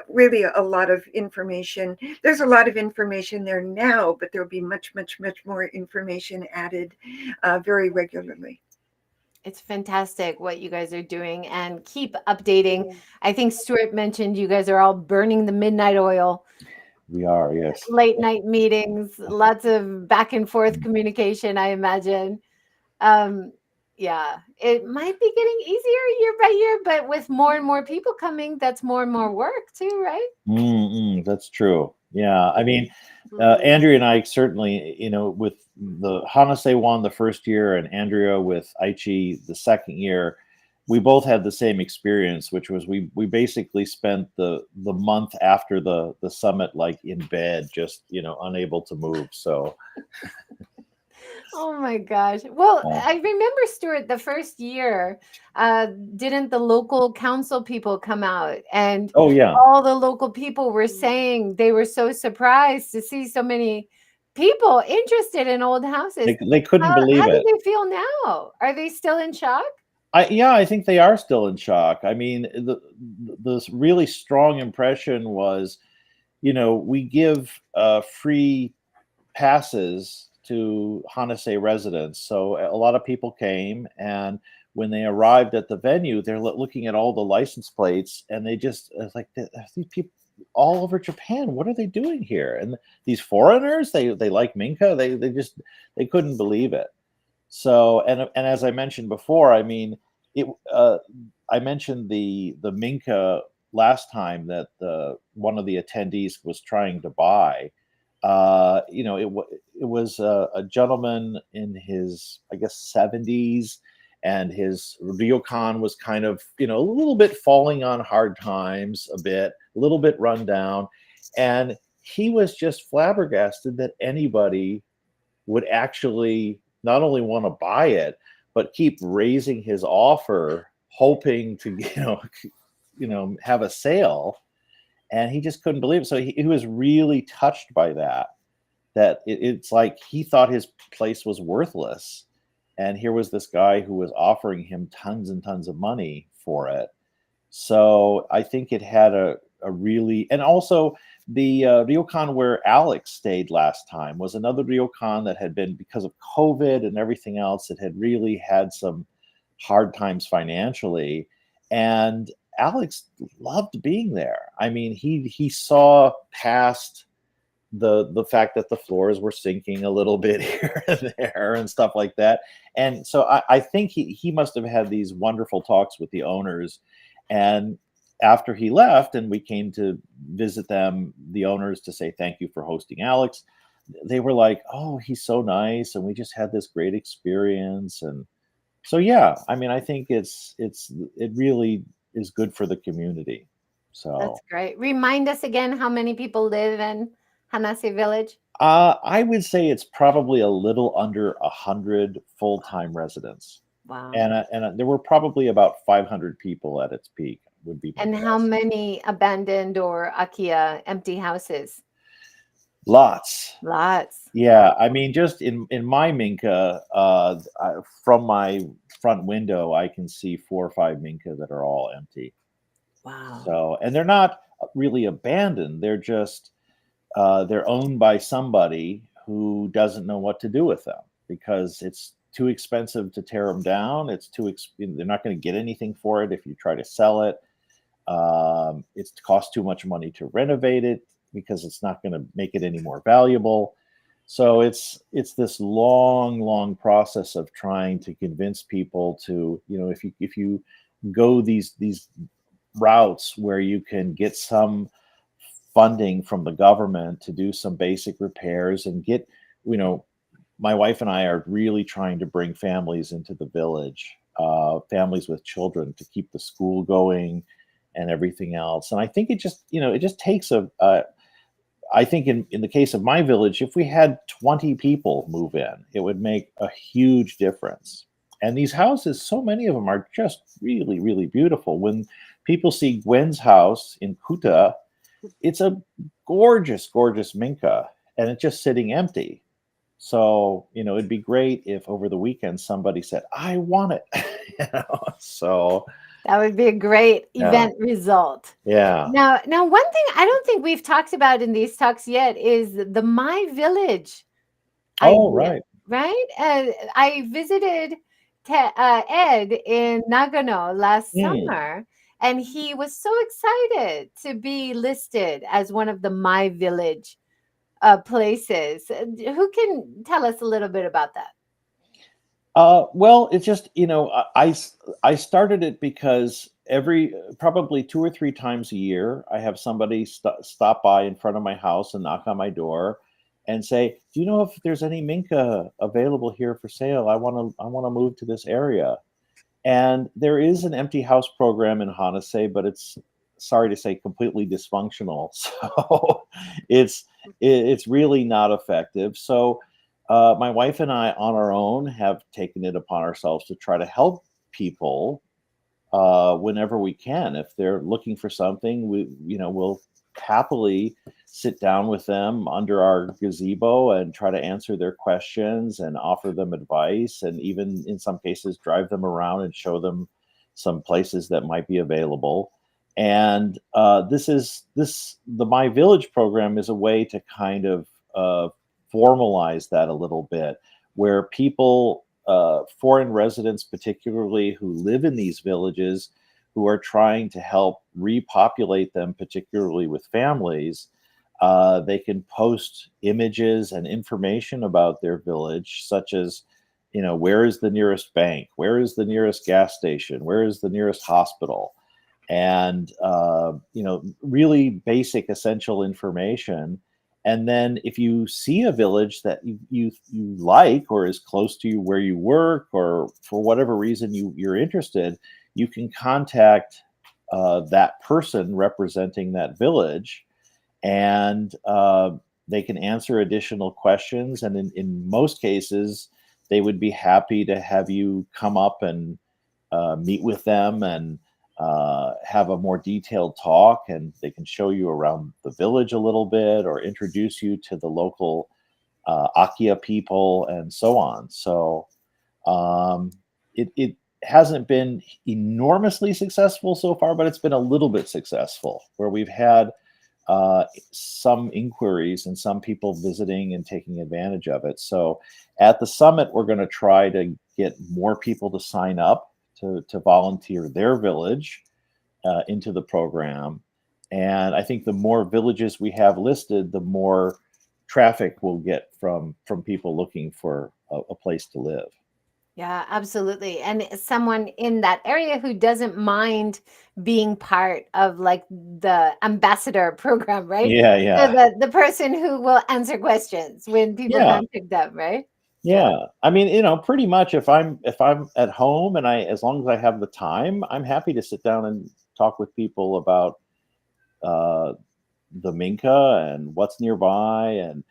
really a lot of information. There's a lot of information there now, but there'll be much, much, much more information added very regularly. It's fantastic what you guys are doing, and keep updating. I think Stuart mentioned you guys are all burning the midnight oil. We are, yes. Late night meetings, lots of back and forth communication, I imagine. Um, yeah, it might be getting easier year by year, but with more and more people coming, that's more and more work too, right? That's true. Yeah, I mean, Mhm. Andrea and I certainly, with the Hanase one the first year and Andrea with Aichi the second year, we both had the same experience, which was we basically spent the month after the summit like in bed, just unable to move. So Oh my gosh. Well, yeah. I remember, Stuart, the first year, didn't the local council people come out, and Oh yeah, all the local people were saying they were so surprised to see so many people interested in old houses. they couldn't believe How do it. they feel now? Are they still in shock? I think they are still in shock. I mean, the really strong impression was, we give free passes to Hanase residents. So a lot of people came, and when they arrived at the venue, they're looking at all the license plates, and they just it's like these people all over Japan. What are they doing here? And these foreigners, they like Minka. They couldn't believe it. So and as I mentioned before, I mean it. I mentioned the Minka last time that one of the attendees was trying to buy. It was a gentleman in his, I guess, 70s, and his ryokan was kind of, a little bit falling on hard times, a little bit run down, and he was just flabbergasted that anybody would actually not only want to buy it, but keep raising his offer, hoping to, have a sale. And he just couldn't believe it. So he was really touched by that. It's like he thought his place was worthless, and here was this guy who was offering him tons and tons of money for it. So I think it had a really, and also the ryokan where Alex stayed last time was another ryokan that had been, because of COVID and everything else, it had really had some hard times financially. And Alex loved being there. I mean, he saw past the fact that the floors were sinking a little bit here and there and stuff like that. And so I think he must have had these wonderful talks with the owners. And after he left and we came to visit them, the owners, to say thank you for hosting Alex, they were like, oh, he's so nice, and we just had this great experience. And so yeah, I mean, I think it really is good for the community. So That's great. Remind us again how many people live in Hanase Village. I would say it's probably a little under 100 full-time residents, Wow. and there were probably about 500 people at its peak. Would be my And how guess. many abandoned or Akia empty houses? Lots. Lots. Yeah, I mean, just in my Minka, from my front window, I can see 4 or 5 Minka that are all empty. Wow. So, and they're not really abandoned. They're owned by somebody who doesn't know what to do with them because it's too expensive to tear them down. They're not going to get anything for it if you try to sell it. It costs too much money to renovate it because it's not going to make it any more valuable. So it's this long process of trying to convince people to, if you go these routes where you can get some funding from the government to do some basic repairs and get, my wife and I are really trying to bring families into the village, families with children, to keep the school going and everything else. And I think it just takes I think in the case of my village, if we had 20 people move in, it would make a huge difference. And these houses, so many of them are just really, really beautiful. When people see Gwen's house in Kuta, it's a gorgeous, gorgeous Minka, and it's just sitting empty. So, it'd be great if over the weekend somebody said, I want it. So That would be a great yeah. event result. Yeah. Now, one thing I don't think we've talked about in these talks yet is the My Village Oh, idea, right. right? I visited Ed in Nagano last Hmm. summer, and he was so excited to be listed as one of the My Village places. Who can tell us a little bit about that? Well, it's just, I started it because probably 2 or 3 times a year, I have somebody stop by in front of my house and knock on my door and say, "Do you know if there's any Minka available here for sale? I want to move to this area." And there is an empty house program in Hanase, but it's, sorry to say, completely dysfunctional. So it's it's really not effective. So my wife and I, on our own, have taken it upon ourselves to try to help people whenever we can. If they're looking for something, we'll happily sit down with them under our gazebo and try to answer their questions and offer them advice, and even in some cases drive them around and show them some places that might be available. And the My Village program is a way to kind of formalize that a little bit, where people, foreign residents particularly, who live in these villages, who are trying to help repopulate them, particularly with families, they can post images and information about their village, such as, where is the nearest bank, where is the nearest gas station, where is the nearest hospital, and really basic, essential information. And then if you see a village that you like, or is close to you where you work, or for whatever reason you're interested, you can contact that person representing that village, and they can answer additional questions. And in most cases, they would be happy to have you come up and meet with them and have a more detailed talk, and they can show you around the village a little bit, or introduce you to the local Akia people, and so on. So it hasn't been enormously successful so far, but it's been a little bit successful, where we've had some inquiries and some people visiting and taking advantage of it. So at the summit, we're going to try to get more people to sign up to volunteer their village into the program. And I think the more villages we have listed, the more traffic we'll get from people looking for a place to live. Yeah, absolutely. And someone in that area who doesn't mind being part of like the ambassador program, right? Yeah, So yeah. the person who will answer questions when people Yeah. contact them, right? Yeah. I mean, pretty much if I'm at home, and as long as I have the time, I'm happy to sit down and talk with people about the Minka and what's nearby, and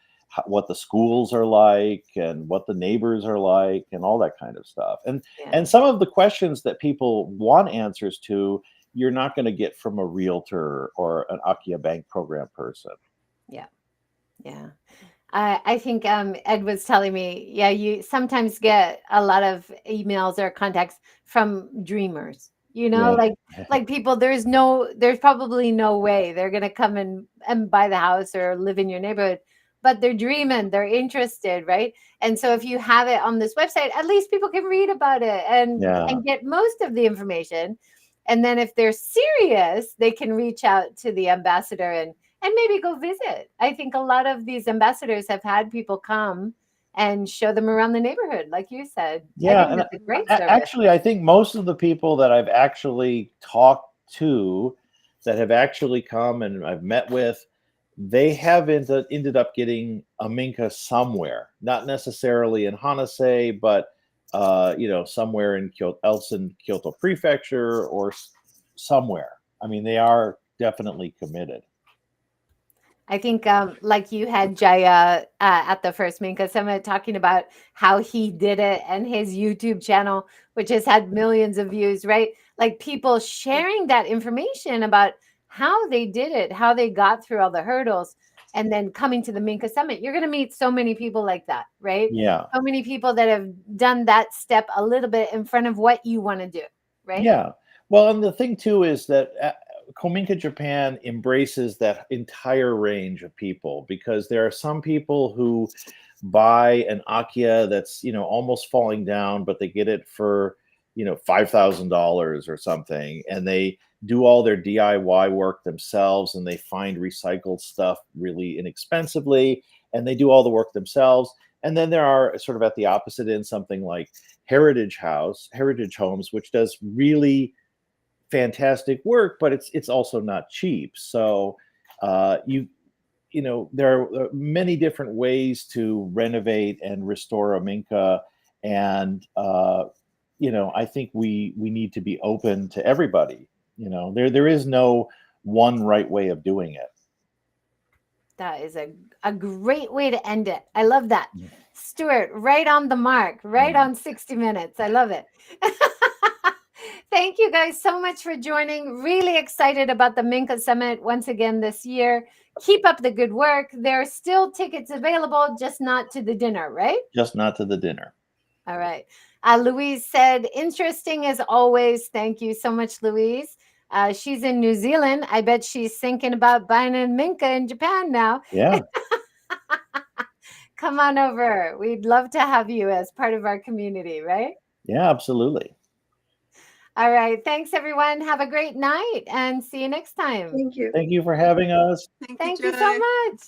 what the schools are like, and what the neighbors are like, and all that kind of stuff. And Yeah. some of the questions that people want answers to, you're not going to get from a realtor or an Akia Bank program person. Yeah. Yeah. I think Ed was telling me, yeah, you sometimes get a lot of emails or contacts from dreamers, Yeah. like people, there's probably no way they're going to come and buy the house or live in your neighborhood, but they're dreaming, they're interested, right? And so if you have it on this website, at least people can read about it Yeah. and get most of the information. And then if they're serious, they can reach out to the ambassador and maybe go visit. I think a lot of these ambassadors have had people come and show them around the neighborhood, like you said. Yeah, I think and that's a great service. actually, I think most of the people that I've actually talked to, that have actually come and I've met with, they have ended up getting a Minka somewhere, not necessarily in Hanase, but somewhere in Kyoto, else in Kyoto Prefecture, or somewhere. I mean, they are definitely committed. I think, like you had Jaya at the first Minka Summit talking about how he did it and his YouTube channel, which has had millions of views, right? Like people sharing that information about how they did it, how they got through all the hurdles, and then coming to the Minka Summit. You're going to meet so many people like that, right? Yeah. So many people that have done that step a little bit in front of what you want to do, right? Yeah. Well, and the thing too is that Kominka Japan embraces that entire range of people, because there are some people who buy an Akia that's, almost falling down, but they get it for, $5,000 or something, and they do all their DIY work themselves, and they find recycled stuff really inexpensively, and they do all the work themselves. And then there are, sort of at the opposite end, something like, Heritage Homes, which does really fantastic work, but it's also not cheap. So you know, there are many different ways to renovate and restore a Minka, and you know, I think we need to be open to everybody. You know, there is no one right way of doing it. That is a great way to end it. I love that. Yeah. Stuart, right on the mark, right on 60 minutes. I love it. Thank you guys so much for joining. Really excited about the Minka Summit once again this year. Keep up the good work. There are still tickets available, just not to the dinner, right? Just not to the dinner. All right. Louise said, interesting as always. Thank you so much, Louise. She's in New Zealand. I bet she's thinking about buying a Minka in Japan now. Yeah. Come on over. We'd love to have you as part of our community, right? Yeah, absolutely. All right. Thanks, everyone. Have a great night and see you next time. Thank you. Thank you for having us. Thank you Joy. so much.